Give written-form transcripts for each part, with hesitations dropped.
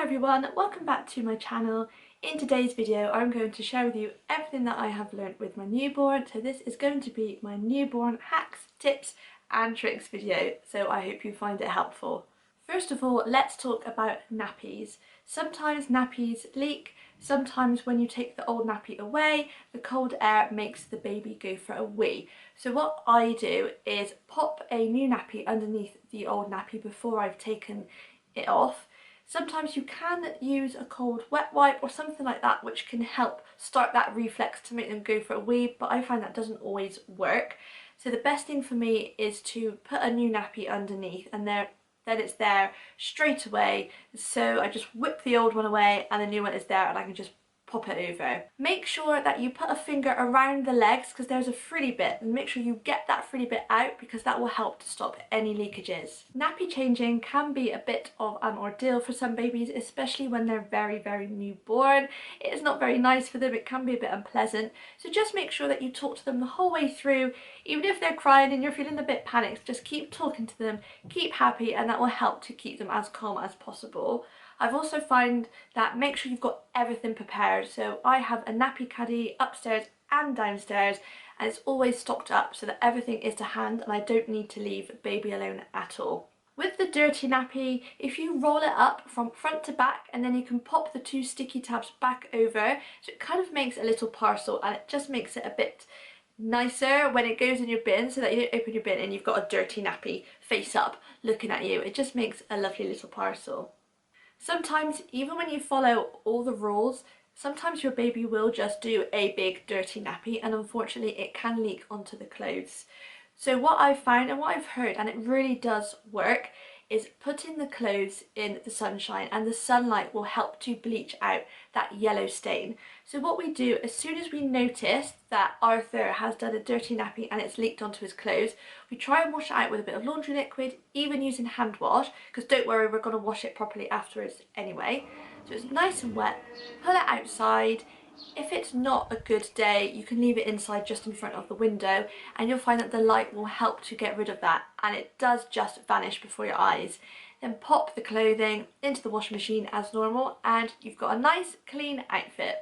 Hi everyone, welcome back to my channel. In today's video I'm going to share with you everything that I have learnt with my newborn. So this is going to be my newborn hacks, tips and tricks video, so I hope you find it helpful. First of all, let's talk about nappies. Sometimes nappies leak, sometimes when you take the old nappy away, the cold air makes the baby go for a wee. So what I do is pop a new nappy underneath the old nappy before I've taken it off. Sometimes you can use a cold wet wipe or something like that which can help start that reflex to make them go for a wee, but I find that doesn't always work. So the best thing for me is to put a new nappy underneath and then it's there straight away. So I just whip the old one away and the new one is there and I can just pop it over. Make sure that you put a finger around the legs because there's a frilly bit, and make sure you get that frilly bit out because that will help to stop any leakages. Nappy changing can be a bit of an ordeal for some babies, especially when they're very newborn. It is not very nice for them, it can be a bit unpleasant. So just make sure that you talk to them the whole way through. Even if they're crying and you're feeling a bit panicked, just keep talking to them, keep happy, and that will help to keep them as calm as possible. I've also found that make sure you've got everything prepared. So I have a nappy caddy upstairs and downstairs and it's always stocked up so that everything is to hand and I don't need to leave baby alone at all. With the dirty nappy, if you roll it up from front to back and then you can pop the two sticky tabs back over, so it kind of makes a little parcel and it just makes it a bit nicer when it goes in your bin, so that you don't open your bin and you've got a dirty nappy face up looking at you. It just makes a lovely little parcel. Sometimes, even when you follow all the rules, sometimes your baby will just do a big dirty nappy and unfortunately it can leak onto the clothes. So what I've found and what I've heard, and it really does work, is putting the clothes in the sunshine and the sunlight will help to bleach out that yellow stain. So what we do, as soon as we notice that Arthur has done a dirty nappy and it's leaked onto his clothes, we try and wash it out with a bit of laundry liquid, even using hand wash, because don't worry, we're going to wash it properly afterwards anyway. So it's nice and wet, pull it outside. If it's not a good day, you can leave it inside just in front of the window and you'll find that the light will help to get rid of that, and it does just vanish before your eyes. Then pop the clothing into the washing machine as normal and you've got a nice clean outfit.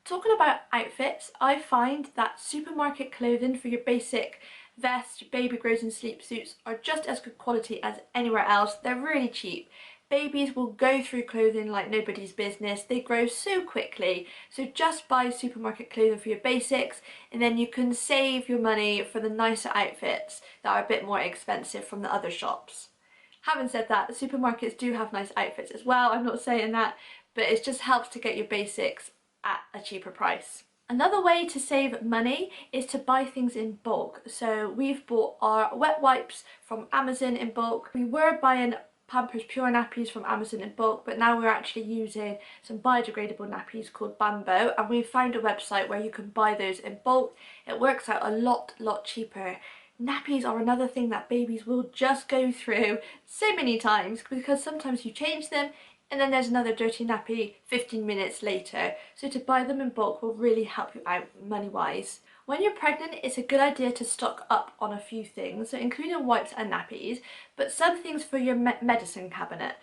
Talking about outfits, I find that supermarket clothing for your basic vest, baby grows and sleep suits are just as good quality as anywhere else. They're really cheap. Babies will go through clothing like nobody's business. They grow so quickly. So just buy supermarket clothing for your basics and then you can save your money for the nicer outfits that are a bit more expensive from the other shops. Having said that, supermarkets do have nice outfits as well. I'm not saying that, but it just helps to get your basics at a cheaper price. Another way to save money is to buy things in bulk. So we've bought our wet wipes from Amazon in bulk. We were buying Pampers Pure nappies from Amazon in bulk, but now we're actually using some biodegradable nappies called Bamboo, and we've found a website where you can buy those in bulk. It works out a lot cheaper. Nappies are another thing that babies will just go through so many times because sometimes you change them and then there's another dirty nappy 15 minutes later. So to buy them in bulk will really help you out money wise. When you're pregnant, it's a good idea to stock up on a few things, so including wipes and nappies, but some things for your medicine cabinet.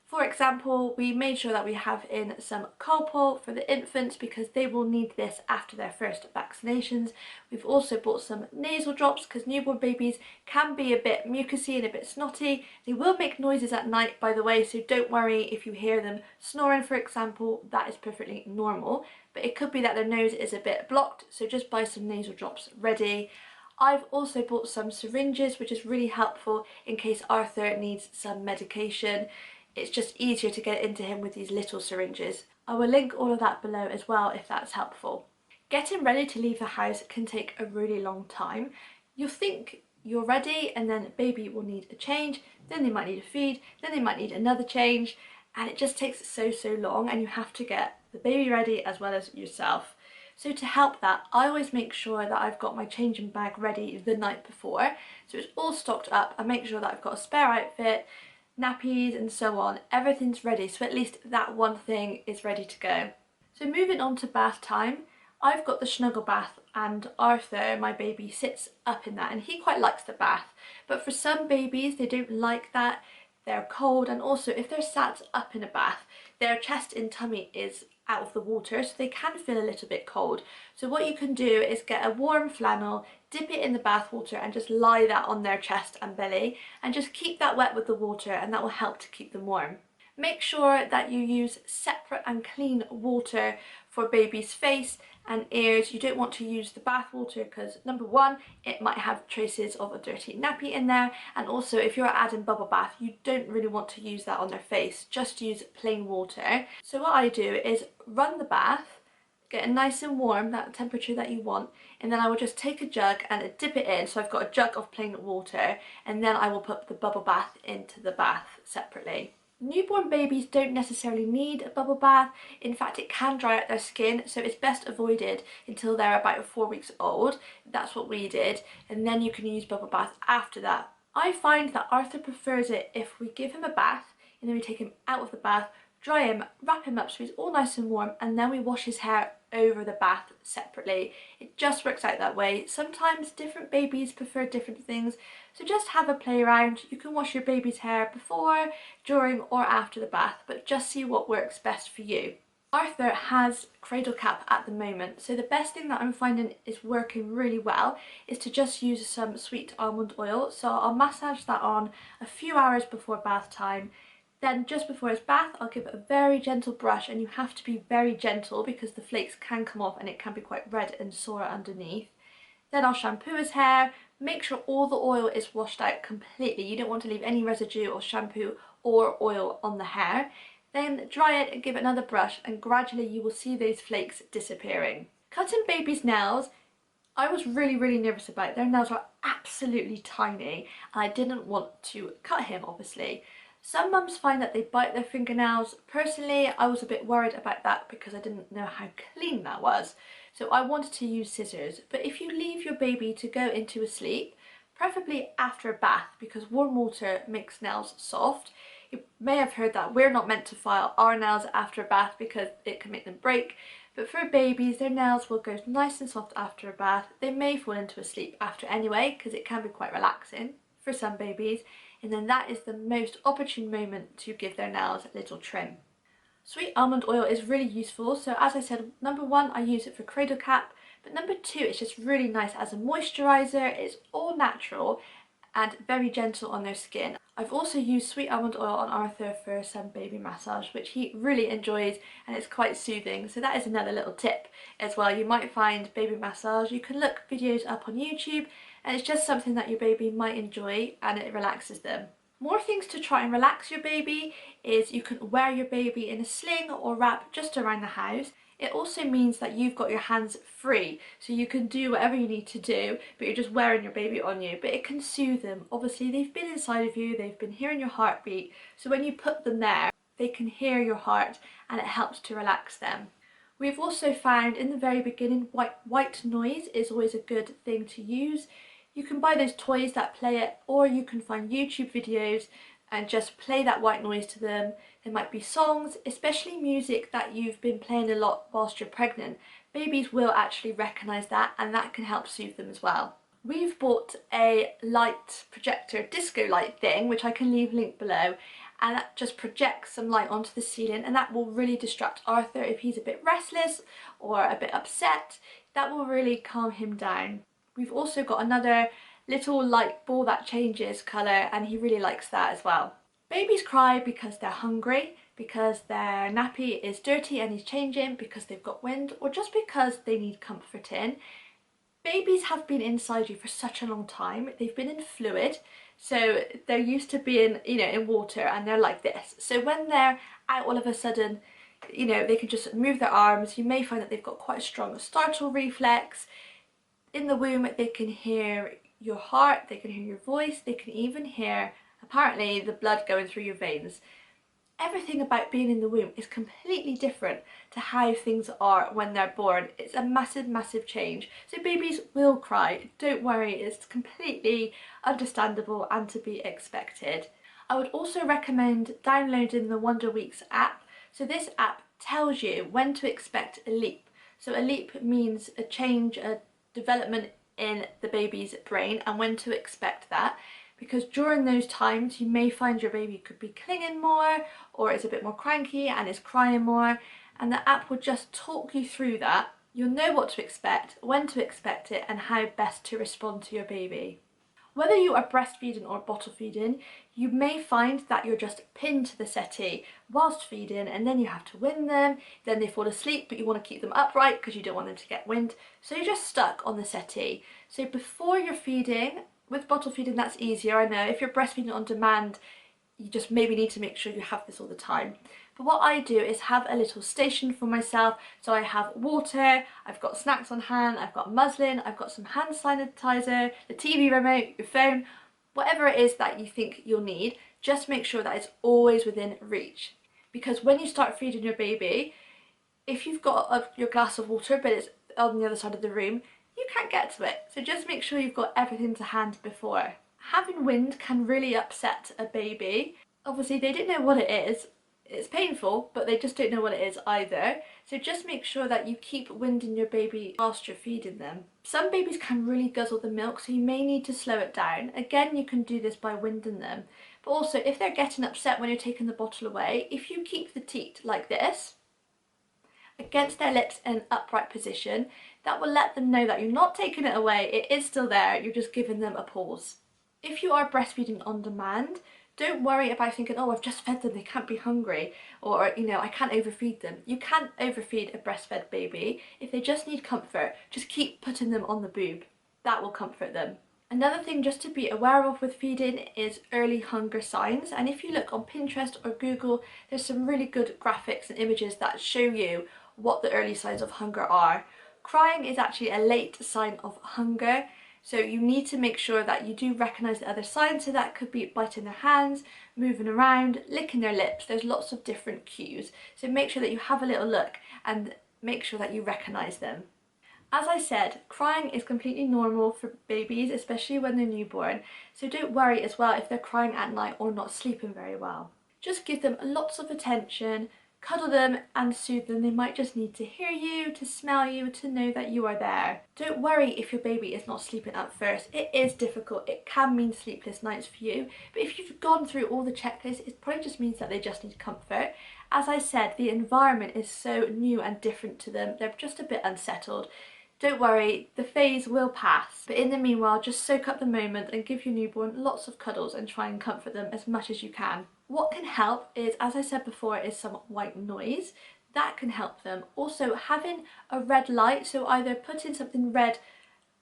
For example, we made sure that we have in some Calpol for the infants because they will need this after their first vaccinations. We've also bought some nasal drops because newborn babies can be a bit mucousy and a bit snotty. They will make noises at night, by the way, so don't worry if you hear them snoring, for example. That is perfectly normal, but it could be that their nose is a bit blocked, so just buy some nasal drops ready. I've also bought some syringes, which is really helpful in case Arthur needs some medication. It's just easier to get into him with these little syringes. I will link all of that below as well if that's helpful. Getting ready to leave the house can take a really long time. You'll think you're ready and then baby will need a change, then they might need a feed, then they might need another change, and it just takes so long and you have to get the baby ready as well as yourself. So to help that, I always make sure that I've got my changing bag ready the night before, so it's all stocked up. I make sure that I've got a spare outfit, nappies and so on, everything's ready, so at least that one thing is ready to go. So moving on to bath time, I've got the snuggle bath and Arthur, my baby, sits up in that and he quite likes the bath, but for some babies they don't like that. They're cold, and also if they're sat up in a bath their chest and tummy is out of the water, so they can feel a little bit cold. So what you can do is get a warm flannel, dip it in the bath water and just lie that on their chest and belly and just keep that wet with the water, and that will help to keep them warm. Make sure that you use separate and clean water for baby's face and ears. You don't want to use the bath water because, number one, it might have traces of a dirty nappy in there, and also if you're adding bubble bath you don't really want to use that on their face. Just use plain water. So what I do is run the bath, get it nice and warm, that temperature that you want, and then I will just take a jug and dip it in. So I've got a jug of plain water, and then I will put the bubble bath into the bath separately. Newborn babies don't necessarily need a bubble bath. In fact, it can dry out their skin, so it's best avoided until they're about 4 weeks old. That's what we did, and then you can use bubble bath after that. I find that Arthur prefers it if we give him a bath and then we take him out of the bath, dry him, wrap him up so he's all nice and warm, and then we wash his hair over the bath separately. It just works out that way. Sometimes different babies prefer different things, so just have a play around. You can wash your baby's hair before, during or after the bath, but just see what works best for you. Arthur has cradle cap at the moment, so the best thing that I'm finding is working really well is to just use some sweet almond oil. So I'll massage that on a few hours before bath time. Then just before his bath, I'll give it a very gentle brush, and you have to be very gentle because the flakes can come off and it can be quite red and sore underneath. Then I'll shampoo his hair, make sure all the oil is washed out completely. You don't want to leave any residue or shampoo or oil on the hair. Then dry it and give it another brush, and gradually you will see those flakes disappearing. Cutting baby's nails, I was really nervous about it. Their nails are absolutely tiny and I didn't want to cut him, obviously. Some mums find that they bite their fingernails. Personally, I was a bit worried about that because I didn't know how clean that was. So I wanted to use scissors. But if you leave your baby to go into a sleep, preferably after a bath, because warm water makes nails soft. You may have heard that we're not meant to file our nails after a bath because it can make them break. But for babies, their nails will go nice and soft after a bath. They may fall into a sleep after anyway because it can be quite relaxing for some babies. And then that is the most opportune moment to give their nails a little trim. Sweet almond oil is really useful. So as I said, number one, I use it for cradle cap, but number two, it's just really nice as a moisturiser. It's all natural and very gentle on their skin. I've also used sweet almond oil on Arthur for some baby massage, which he really enjoys, and it's quite soothing. So that is another little tip as well. You might find baby massage, you can look videos up on YouTube, and it's just something that your baby might enjoy and it relaxes them. More things to try and relax your baby is you can wear your baby in a sling or wrap just around the house. It also means that you've got your hands free, so you can do whatever you need to do, but you're just wearing your baby on you. But it can soothe them. Obviously, they've been inside of you, they've been hearing your heartbeat, so when you put them there, they can hear your heart and it helps to relax them. We've also found in the very beginning, white noise is always a good thing to use. You can buy those toys that play it, or you can find YouTube videos and just play that white noise to them. There might be songs, especially music that you've been playing a lot whilst you're pregnant. Babies will actually recognise that, and that can help soothe them as well. We've bought a light projector, disco light thing, which I can leave linked below, and that just projects some light onto the ceiling, and that will really distract Arthur if he's a bit restless or a bit upset. That will really calm him down. We've also got another little light ball that changes colour, and he really likes that as well. Babies cry because they're hungry, because their nappy is dirty and he's changing, because they've got wind, or just because they need comforting. Babies have been inside you for such a long time. They've been in fluid, so they're used to being, in water, and they're like this. So when they're out all of a sudden, they can just move their arms. You may find that they've got quite a strong startle reflex. In the womb, they can hear your heart, they can hear your voice, they can even hear, apparently, the blood going through your veins. Everything about being in the womb is completely different to how things are when they're born. It's a massive change. So babies will cry, don't worry, it's completely understandable and to be expected. I would also recommend downloading the Wonder Weeks app. So this app tells you when to expect a leap. So a leap means a change, a development in the baby's brain, and when to expect that. because during those times you may find your baby could be clinging more or is a bit more cranky and is crying more, and the app will just talk you through that. You'll know what to expect, when to expect it, and how best to respond to your baby. Whether you are breastfeeding or bottle feeding, you may find that you're just pinned to the settee whilst feeding, and then you have to wind them, then they fall asleep but you want to keep them upright because you don't want them to get wind, so you're just stuck on the settee. So before you're feeding, with bottle feeding that's easier, I know. If you're breastfeeding on demand, you just maybe need to make sure you have this all the time. But what I do is have a little station for myself. So I have water, I've got snacks on hand, I've got muslin, I've got some hand sanitizer, the TV remote, your phone, whatever it is that you think you'll need, just make sure that it's always within reach. Because when you start feeding your baby, if you've got your glass of water but it's on the other side of the room, you can't get to it. So just make sure you've got everything to hand before. Having wind can really upset a baby. Obviously they don't know what it is. It's painful, but they just don't know what it is either. So just make sure that you keep winding your baby whilst you're feeding them. Some babies can really guzzle the milk, so you may need to slow it down. Again, you can do this by winding them. But also, if they're getting upset when you're taking the bottle away, if you keep the teat like this, against their lips in an upright position, that will let them know that you're not taking it away, it is still there, you're just giving them a pause. If you are breastfeeding on demand, don't worry about thinking, oh, I've just fed them, they can't be hungry, or, you know, I can't overfeed them. You can't overfeed a breastfed baby. If they just need comfort, just keep putting them on the boob. That will comfort them. Another thing just to be aware of with feeding is early hunger signs, and if you look on Pinterest or Google, there's some really good graphics and images that show you what the early signs of hunger are. Crying is actually a late sign of hunger. So you need to make sure that you do recognise the other signs, so that could be biting their hands, moving around, licking their lips. There's lots of different cues. So make sure that you have a little look and make sure that you recognise them. As I said, crying is completely normal for babies, especially when they're newborn. So don't worry as well if they're crying at night or not sleeping very well. Just give them lots of attention, cuddle them and soothe them. They might just need to hear you, to smell you, to know that you are there. Don't worry if your baby is not sleeping at first. It is difficult. It can mean sleepless nights for you. But if you've gone through all the checklists, it probably just means that they just need comfort. As I said, the environment is so new and different to them. They're just a bit unsettled. Don't worry, the phase will pass. But in the meanwhile, just soak up the moment and give your newborn lots of cuddles and try and comfort them as much as you can. What can help is, as I said before, is some white noise. That can help them. Also, having a red light, so either putting something red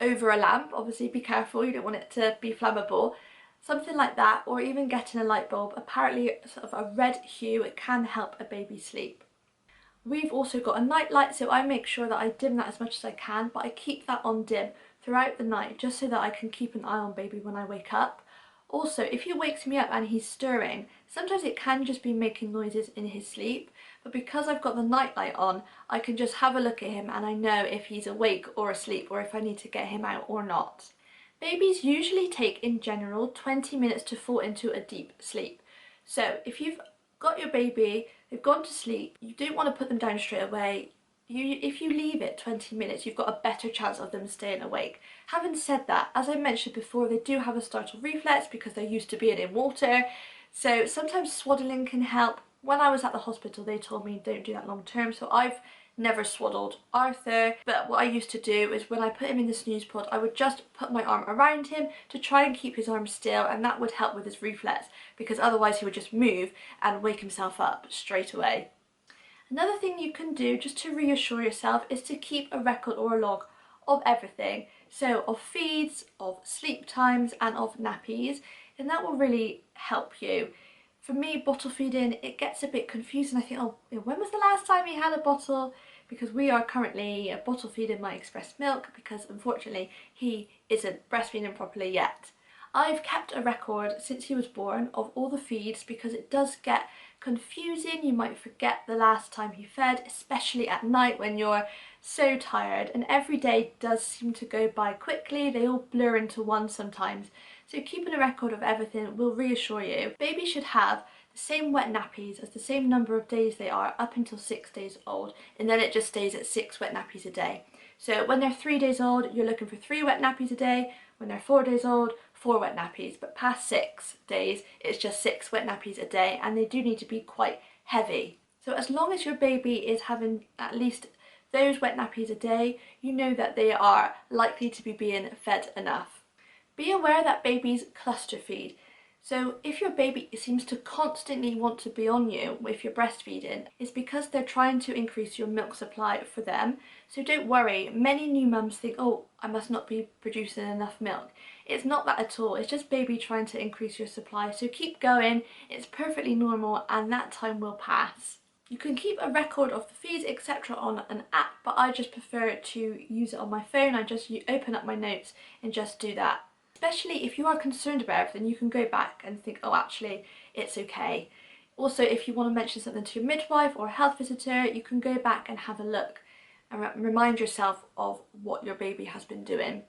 over a lamp, obviously be careful, you don't want it to be flammable, something like that, or even getting a light bulb. Apparently sort of a red hue, it can help a baby sleep. We've also got a night light, so I make sure that I dim that as much as I can, but I keep that on dim throughout the night just so that I can keep an eye on baby when I wake up. Also, if he wakes me up and he's stirring, sometimes it can just be making noises in his sleep, but because I've got the night light on, I can just have a look at him and I know if he's awake or asleep, or if I need to get him out or not. Babies usually take, in general, 20 minutes to fall into a deep sleep. So if you've got your baby, they've gone to sleep, you don't want to put them down straight away. If you leave it 20 minutes, you've got a better chance of them staying awake. Having said that, as I mentioned before, they do have a startle reflex because they're used to being in water. So sometimes swaddling can help. When I was at the hospital, they told me don't do that long term, so I've never swaddled Arthur. But what I used to do is when I put him in the snooze pod, I would just put my arm around him to try and keep his arm still, and that would help with his reflex, because otherwise he would just move and wake himself up straight away. Another thing you can do just to reassure yourself is to keep a record or a log of everything. So of feeds, of sleep times and of nappies, and that will really help you. For me, bottle feeding, it gets a bit confusing. I think, oh, when was the last time he had a bottle? Because we are currently bottle feeding my express milk because unfortunately he isn't breastfeeding properly yet. I've kept a record since he was born of all the feeds because it does get confusing. You might forget the last time he fed, especially at night when you're so tired, and every day does seem to go by quickly. They all blur into one sometimes. So keeping a record of everything will reassure you. Babies should have the same wet nappies as the same number of days they are up until 6 days old, and then it just stays at 6 wet nappies a day. So when they're 3 days old, you're looking for 3 wet nappies a day. When they're 4 days old, 4 wet nappies, but past 6 days it's just 6 wet nappies a day, and they do need to be quite heavy. So as long as your baby is having at least those wet nappies a day, you know that they are likely to be being fed enough. Be aware that babies cluster feed. So if your baby seems to constantly want to be on you if you're breastfeeding, it's because they're trying to increase your milk supply for them. So don't worry, many new mums think, oh, I must not be producing enough milk. It's not that at all, it's just baby trying to increase your supply. So keep going, it's perfectly normal, and that time will pass. You can keep a record of the feeds etc. on an app, but I just prefer to use it on my phone. I just open up my notes and just do that. Especially if you are concerned about everything, you can go back and think, oh, actually, it's okay. Also, if you want to mention something to your midwife or a health visitor, you can go back and have a look and remind yourself of what your baby has been doing.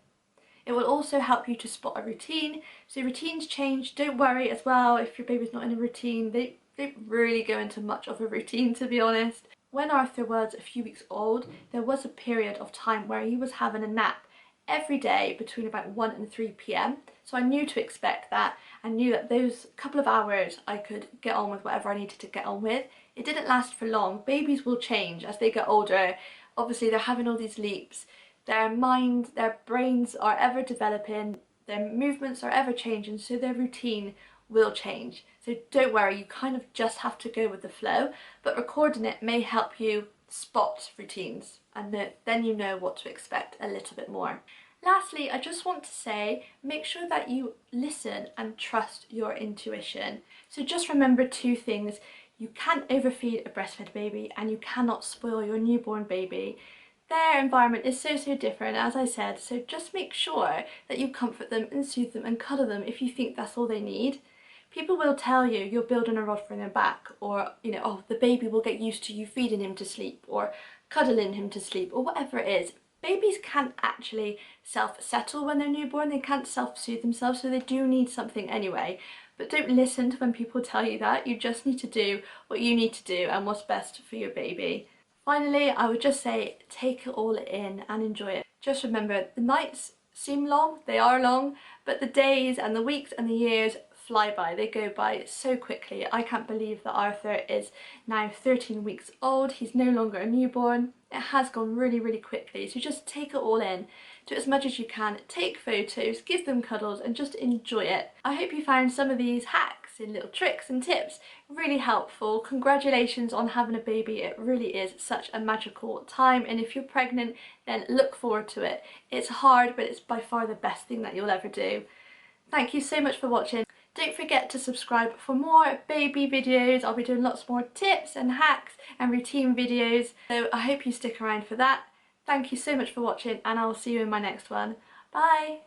It will also help you to spot a routine. So routines change, don't worry as well if your baby's not in a routine. They don't really go into much of a routine, to be honest. When Arthur was a few weeks old, there was a period of time where he was having a nap every day between about 1 and 3 p.m. So I knew to expect that. I knew that those couple of hours I could get on with whatever I needed to get on with. It didn't last for long. Babies will change as they get older. Obviously they're having all these leaps. Their mind, their brains are ever developing, their movements are ever changing, so their routine will change. So don't worry, you kind of just have to go with the flow, but recording it may help you spot routines, and then you know what to expect a little bit more. Lastly, I just want to say, make sure that you listen and trust your intuition. So just remember 2 things. You can't overfeed a breastfed baby, and you cannot spoil your newborn baby. Their environment is so different, as I said, so just make sure that you comfort them and soothe them and cuddle them if you think that's all they need. People will tell you you're building a rod for their back, or, you know, oh, the baby will get used to you feeding him to sleep or cuddling him to sleep, or whatever it is. Babies can't actually self-settle when they're newborn, they can't self-soothe themselves, so they do need something anyway. But don't listen to when people tell you that. You just need to do what you need to do and what's best for your baby. Finally, I would just say, take it all in and enjoy it. Just remember, the nights seem long, they are long, but the days and the weeks and the years fly by. They go by so quickly. I can't believe that Arthur is now 13 weeks old. He's no longer a newborn. It has gone really quickly, so just take it all in. Do as much as you can, take photos, give them cuddles, and just enjoy it. I hope you found some of these hacks and little tricks and tips really helpful. Congratulations on having a baby. It really is such a magical time, and if you're pregnant, then look forward to it. It's hard, but it's by far the best thing that you'll ever do. Thank you so much for watching. Don't forget to subscribe for more baby videos. I'll be doing lots more tips and hacks and routine videos, so I hope you stick around for that. Thank you so much for watching, and I'll see you in my next one. Bye!